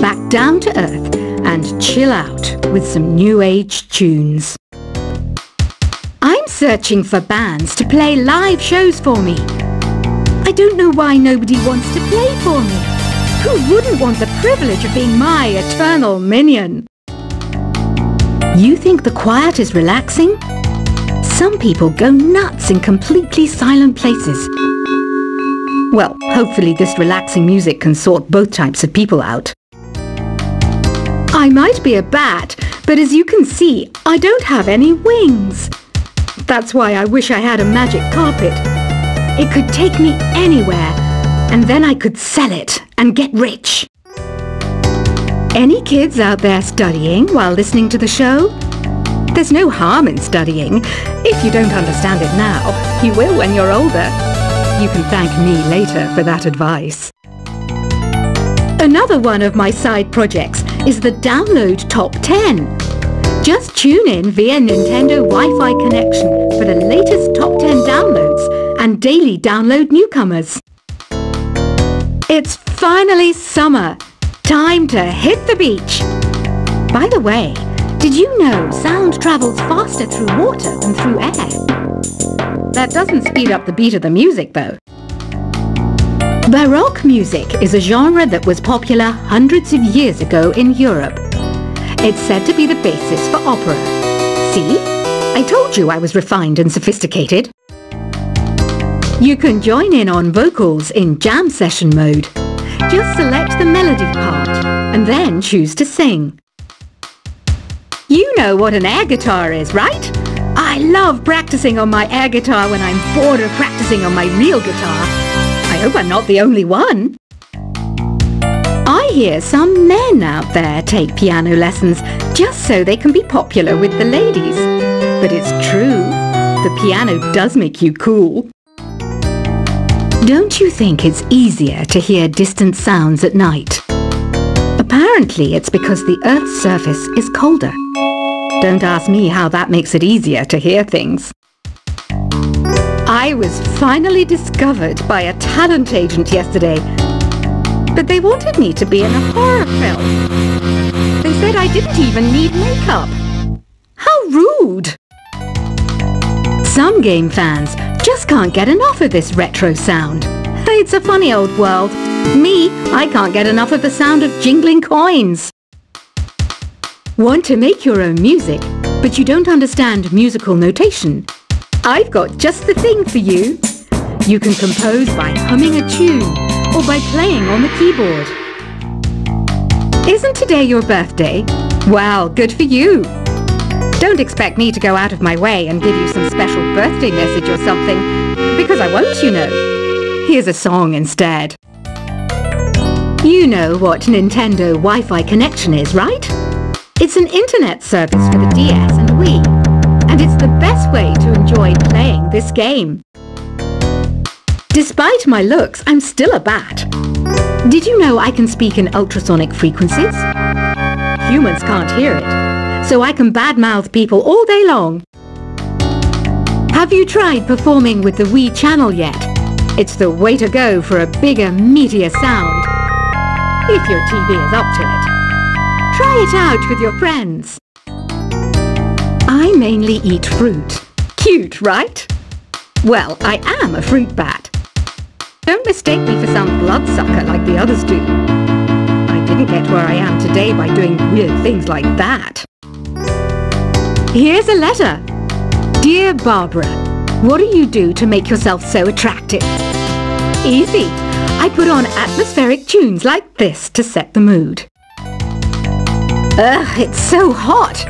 back down to earth and chill out with some new age tunes. I'm searching for bands to play live shows for me. I don't know why nobody wants to play for me. Who wouldn't want the privilege of being my eternal minion? You think the quiet is relaxing? Some people go nuts in completely silent places. Well, hopefully this relaxing music can sort both types of people out. I might be a bat, but as you can see, I don't have any wings. That's why I wish I had a magic carpet. It could take me anywhere, and then I could sell it and get rich. Any kids out there studying while listening to the show? There's no harm in studying. If you don't understand it now, you will when you're older. You can thank me later for that advice. Another one of my side projects is the Download Top 10. Just tune in via Nintendo Wi-Fi connection for the latest Top 10 downloads and daily download newcomers. It's finally summer. Time to hit the beach. By the way, did you know sound travels faster through water than through air? That doesn't speed up the beat of the music, though. Baroque music is a genre that was popular hundreds of years ago in Europe. It's said to be the basis for opera. See? I told you I was refined and sophisticated. You can join in on vocals in jam session mode. Just select the melody part and then choose to sing. You know what an air guitar is, right? I love practicing on my air guitar when I'm bored of practicing on my real guitar. I hope I'm not the only one. I hear some men out there take piano lessons just so they can be popular with the ladies. But it's true, the piano does make you cool. Don't you think it's easier to hear distant sounds at night? Apparently it's because the Earth's surface is colder. Don't ask me how that makes it easier to hear things. I was finally discovered by a talent agent yesterday, but they wanted me to be in a horror film. They said I didn't even need makeup. How rude! Some game fans just can't get enough of this retro sound. It's a funny old world. Me, I can't get enough of the sound of jingling coins. Want to make your own music, but you don't understand musical notation? I've got just the thing for you. You can compose by humming a tune or by playing on the keyboard. Isn't today your birthday? Well, good for you. Don't expect me to go out of my way and give you some special birthday message or something, because I won't, you know. Here's a song instead. You know what Nintendo Wi-Fi connection is, right? It's an internet service for the DS and Wii, and it's the best way to enjoy playing this game. Despite my looks, I'm still a bat. Did you know I can speak in ultrasonic frequencies? Humans can't hear it, so I can badmouth people all day long. Have you tried performing with the Wii channel yet? It's the way to go for a bigger, meatier sound. If your TV is up to it. Try it out with your friends. I mainly eat fruit. Cute, right? Well, I am a fruit bat. Don't mistake me for some bloodsucker like the others do. I didn't get where I am today by doing weird things like that. Here's a letter. Dear Barbara, what do you do to make yourself so attractive? Easy. I put on atmospheric tunes like this to set the mood. Ugh, it's so hot.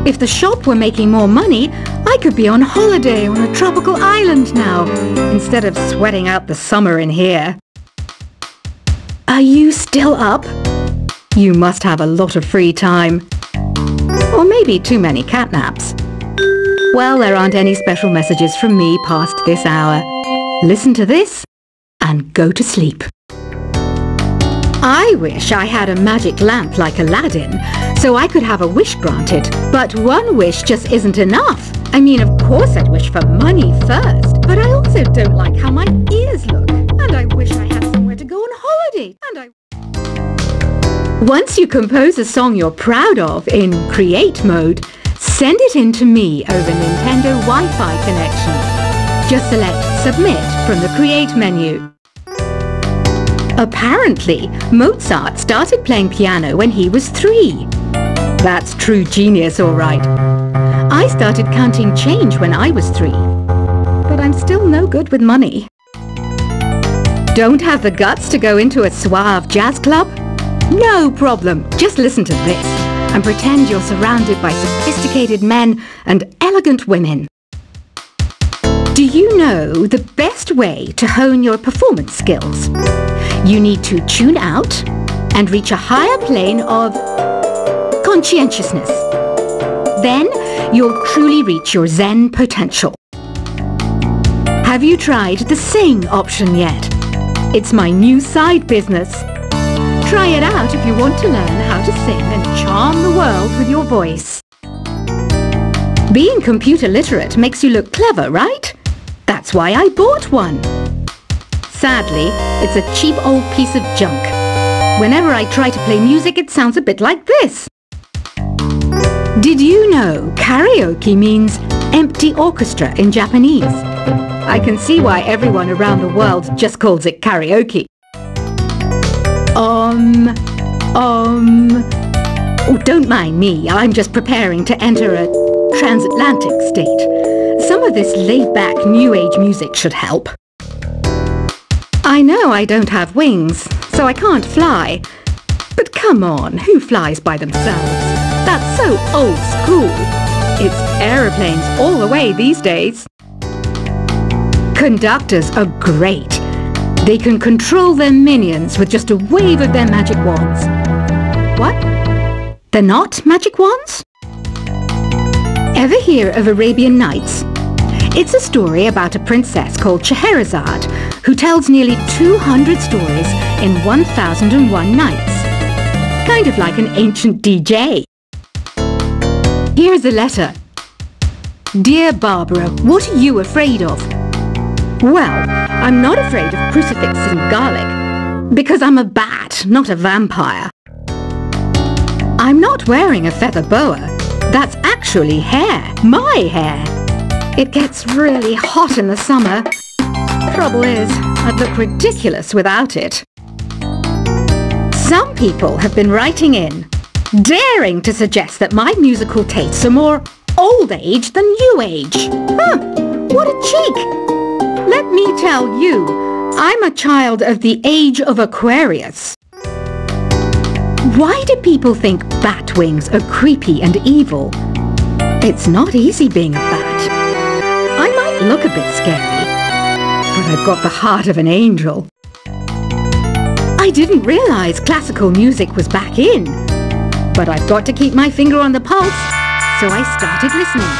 If the shop were making more money, I could be on holiday on a tropical island now, instead of sweating out the summer in here. Are you still up? You must have a lot of free time. Or maybe too many catnaps. Well, there aren't any special messages from me past this hour. Listen to this and go to sleep. I wish I had a magic lamp like Aladdin, so I could have a wish granted. But one wish just isn't enough. I mean, of course I'd wish for money first, but I also don't like how my ears look. And I wish I had somewhere to go on holiday. And I... Once you compose a song you're proud of in Create mode, send it in to me over Nintendo Wi-Fi connection. Just select Submit from the Create menu. Apparently, Mozart started playing piano when he was 3. That's true genius, all right. I started counting change when I was 3, but I'm still no good with money. Don't have the guts to go into a suave jazz club? No problem, just listen to this and pretend you're surrounded by sophisticated men and elegant women. Do you know the best way to hone your performance skills? You need to tune out and reach a higher plane of conscientiousness. Then you'll truly reach your Zen potential. Have you tried the Sing option yet? It's my new side business. Try it out if you want to learn how to sing and charm the world with your voice. Being computer literate makes you look clever, right? That's why I bought one. Sadly, it's a cheap old piece of junk. Whenever I try to play music, it sounds a bit like this. Did you know karaoke means empty orchestra in Japanese? I can see why everyone around the world just calls it karaoke. Oh, don't mind me. I'm just preparing to enter a transatlantic state. Some of this laid-back new age music should help. I know I don't have wings, so I can't fly. But come on, who flies by themselves? That's so old school. It's aeroplanes all the way these days. Conductors are great. They can control their minions with just a wave of their magic wands. What? They're not magic wands? Ever hear of Arabian Nights? It's a story about a princess called Scheherazade who tells nearly 200 stories in 1001 nights. Kind of like an ancient DJ. Here's a letter. Dear Barbara, what are you afraid of? Well, I'm not afraid of crucifixes and garlic, because I'm a bat, not a vampire. I'm not wearing a feather boa. That's actually hair, my hair. It gets really hot in the summer. Trouble is, I'd look ridiculous without it. Some people have been writing in, daring to suggest that my musical tastes are more old age than new age. Huh, what a cheek! Let me tell you, I'm a child of the age of Aquarius. Why do people think bat wings are creepy and evil? It's not easy being a bat. I might look a bit scary, but I've got the heart of an angel. I didn't realize classical music was back in, but I've got to keep my finger on the pulse, so I started listening.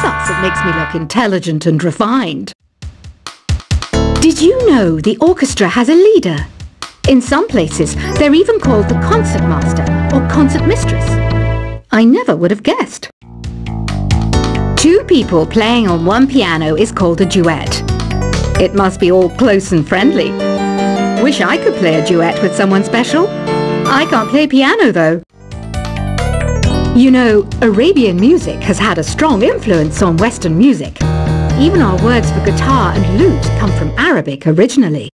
Plus, it makes me look intelligent and refined. Did you know the orchestra has a leader? In some places, they're even called the concertmaster or concertmistress. I never would have guessed. 2 people playing on one piano is called a duet. It must be all close and friendly. Wish I could play a duet with someone special. I can't play piano though. You know, Arabian music has had a strong influence on Western music. Even our words for guitar and lute come from Arabic originally.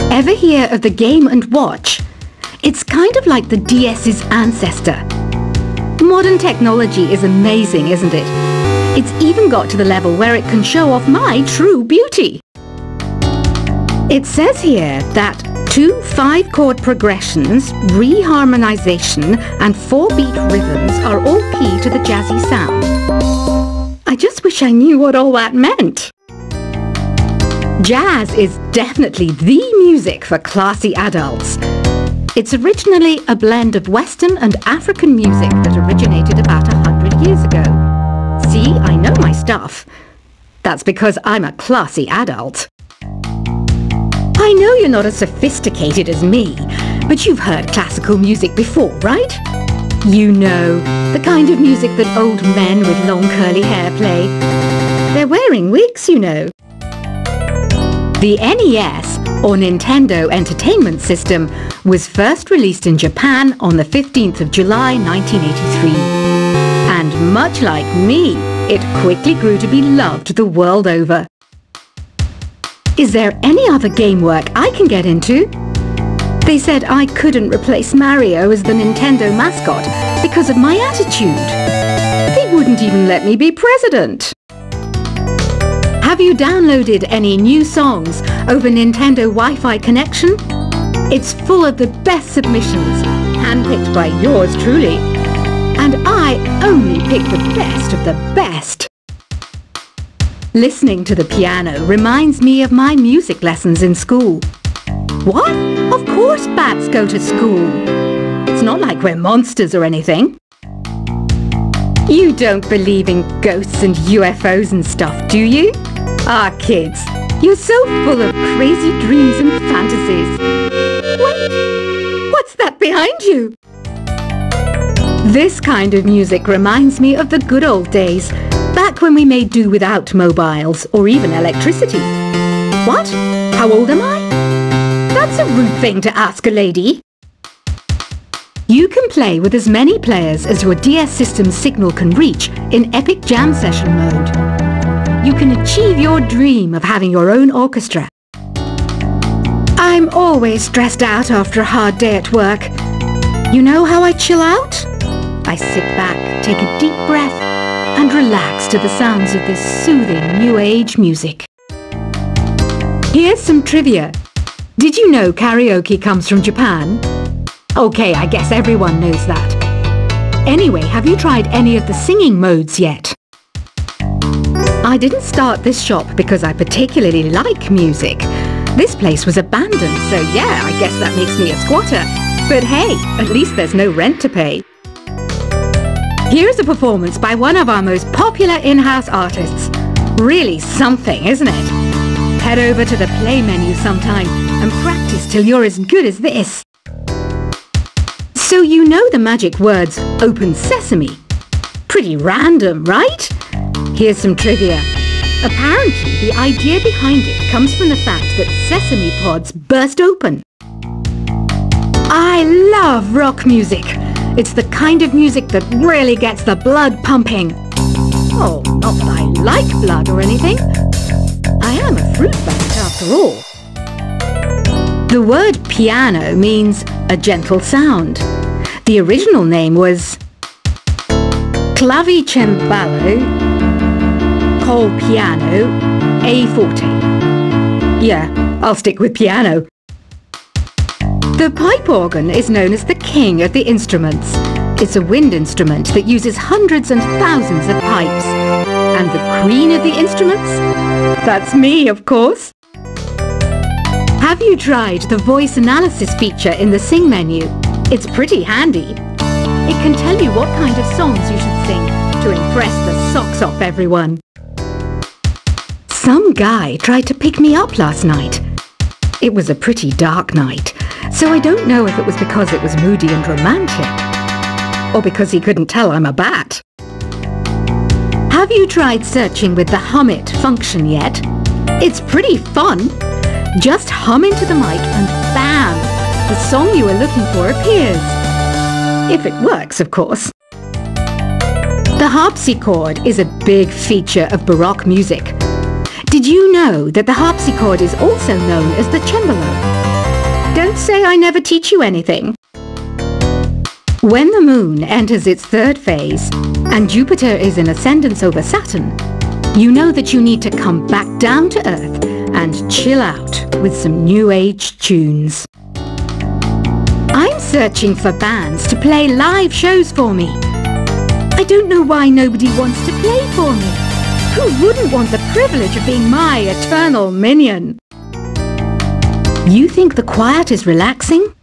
Ever hear of the Game & Watch? It's kind of like the DS's ancestor. Modern technology is amazing, isn't it? It's even got to the level where it can show off my true beauty. It says here that 2 5-chord progressions, reharmonization and 4-beat rhythms are all key to the jazzy sound. I just wish I knew what all that meant. Jazz is definitely the music for classy adults. It's originally a blend of Western and African music that originated about 100 years ago. See, I know my stuff. That's because I'm a classy adult. I know you're not as sophisticated as me, but you've heard classical music before, right? You know, the kind of music that old men with long curly hair play. They're wearing wigs, you know. The NES or Nintendo Entertainment System, was first released in Japan on the 15th of July 1983. And much like me, it quickly grew to be loved the world over. Is there any other game work I can get into? They said I couldn't replace Mario as the Nintendo mascot because of my attitude. They wouldn't even let me be president. Have you downloaded any new songs over Nintendo Wi-Fi connection? It's full of the best submissions, handpicked by yours truly. And I only pick the best of the best. Listening to the piano reminds me of my music lessons in school. What? Of course bats go to school. It's not like we're monsters or anything. You don't believe in ghosts and UFOs and stuff, do you? Ah, kids, you're so full of crazy dreams and fantasies. Wait, what's that behind you? This kind of music reminds me of the good old days, back when we made do without mobiles or even electricity. What? How old am I? That's a rude thing to ask a lady. You can play with as many players as your DS system's signal can reach in Epic Jam Session mode. You can achieve your dream of having your own orchestra. I'm always stressed out after a hard day at work. You know how I chill out? I sit back, take a deep breath, and relax to the sounds of this soothing new age music. Here's some trivia. Did you know karaoke comes from Japan? Okay, I guess everyone knows that. Anyway, have you tried any of the singing modes yet? I didn't start this shop because I particularly like music. This place was abandoned, so yeah, I guess that makes me a squatter. But hey, at least there's no rent to pay. Here's a performance by one of our most popular in-house artists. Really something, isn't it? Head over to the play menu sometime and practice till you're as good as this. So you know the magic words "Open Sesame"? Pretty random, right? Here's some trivia. Apparently, the idea behind it comes from the fact that sesame pods burst open. I love rock music. It's the kind of music that really gets the blood pumping. Oh, not that I like blood or anything. I am a fruit bat after all. The word piano means a gentle sound. The original name was clavicembalo col piano A forte. Yeah, I'll stick with piano. The pipe organ is known as the king of the instruments. It's a wind instrument that uses hundreds and thousands of pipes. And the queen of the instruments? That's me, of course. Have you tried the voice analysis feature in the Sing menu? It's pretty handy. It can tell you what kind of songs you should sing to impress the socks off everyone. Some guy tried to pick me up last night. It was a pretty dark night, so I don't know if it was because it was moody and romantic, or because he couldn't tell I'm a bat. Have you tried searching with the Hum It function yet? It's pretty fun. Just hum into the mic and bam! The song you are looking for appears. If it works, of course. The harpsichord is a big feature of Baroque music. Did you know that the harpsichord is also known as the cembalo? Don't say I never teach you anything. When the moon enters its third phase and Jupiter is in ascendance over Saturn, you know that you need to come back down to Earth and chill out with some new age tunes. I'm searching for bands to play live shows for me. I don't know why nobody wants to play for me. Who wouldn't want the privilege of being my eternal minion? You think the quiet is relaxing?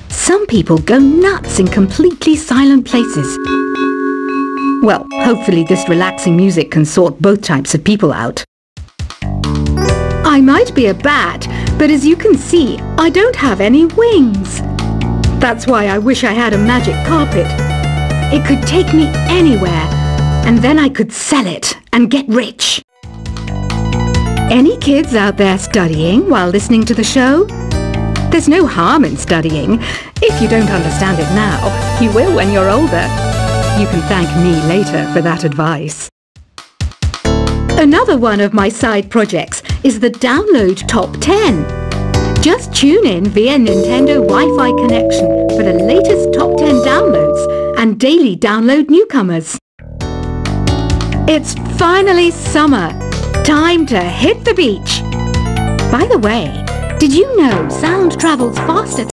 Some people go nuts in completely silent places. Well, hopefully this relaxing music can sort both types of people out. I might be a bat, but as you can see, I don't have any wings. That's why I wish I had a magic carpet. It could take me anywhere, and then I could sell it and get rich. Any kids out there studying while listening to the show? There's no harm in studying. If you don't understand it now, you will when you're older. You can thank me later for that advice. Another one of my side projects is the Download Top 10. Just tune in via Nintendo Wi-Fi connection for the latest Top 10 downloads and daily download newcomers. It's finally summer. Time to hit the beach. By the way, did you know sound travels faster